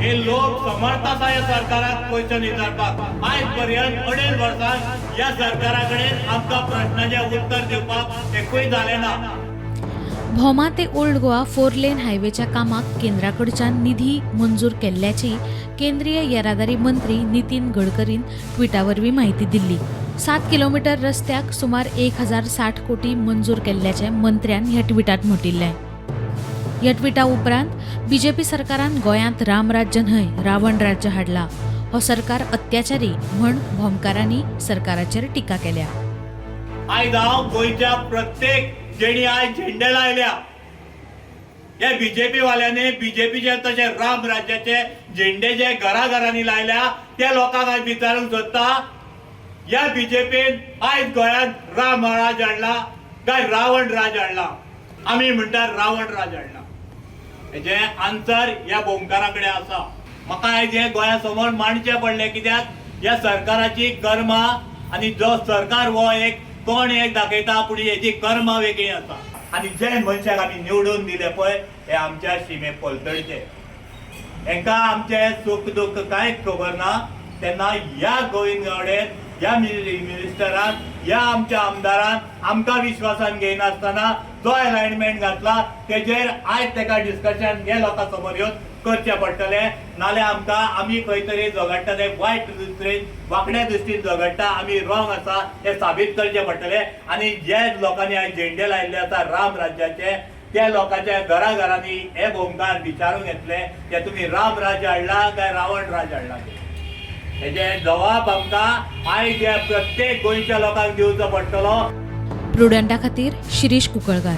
हे लोक समर्थता ह्या सरकाराक क्वेश्चन विचारपाक आयज पर्यंत 2.5 वर्सां या सरकारा कडेन आमकां प्रश्नाचें उत्तर दिवपाक एकूय जालें ना। भोमा ते ओल्ड गोवा 4 लेन हायवेच्या कामाक केंद्राकडच्यान निधी मंजूर केल्ल्याची केंद्रीय येरादारी मंत्री नितीन गडकरीन ट्विटावरवीं माहिती दिल्ली। 7 किलोमीटर रस्त्याक सुमार 1060 कोटी मंजूर केल्ल्याचे मंत्र्यान ह्या ट्विटात म्हटिल्लें। ह्या ट्विटा उपरांत बीजेपी सरकारान गोंयांत रामराज्य न्हय रावण राज्य हाडला। हो सरकार अत्याचारी म्हण भोमकारांनी सरकाराचेर टिका केल्या। आयज हांव गोंयच्या प्रत्येक जेणी आयज झेंडे लायल्या या बीजेपी वाल्यांनी बीजेपीचे तशे राम राज्याचे झेंडे जे घराघरांनी लायल्या त्या लोकांक आयज विचारूंक सोदता, या बीजेपीन आयज गोंयांत राम राज हाडला काय रावण राज हाडला? आमी म्हणटा रावण राज हाडला। हेजे आन्सर ह्या भोमकारा कडेन आसा। म्हाका आयज हे गोंया समोर मांडचें पडलें, कित्याक ह्या सरकाराची कर्मां आनी जो सरकार हो एक कोण एक दाखयता पूण हेची कर्मां वेगळी आसा। आनी जे मनशाक आमी निवडून दिले पळय हे आमच्या शिमे पलतडचे, हेंकां आमचे सुख दुख कांयच खबर ना। तेन्ना ह्या गोविंद गावडेन ह्या मिनिस्टरान ह्या आमच्या आमदारान आमकां विश्वासान घेयनासतना जो अलायनमेंट घातला तेजेर आयज तेका डिस्कशन हे लोकां समोर येवन करचें पडटलें, नाल्यार आमकां आमी खंय तरी झगडटा वायट दृश्टीन वांकड्या दृश्टीन झगडटा आमी रॉंग आसा हें साबीत करचें पडटलें। आनी जे लोकांनी आयज झेंडे लायिल्ले आसा राम राज्याचे त्या लोकांच्या घराघरांनी हे भोमकार विचारूंक येतले की तुमी राम राज्य हाडला काय रावण राज हाडला। हेजे जबाब आमकां आयज ह्या प्रत्येक गोंयच्या लोकांक दिवचो पडटलो। प्रुडंटा खातीर शिरीष कुंकळकार।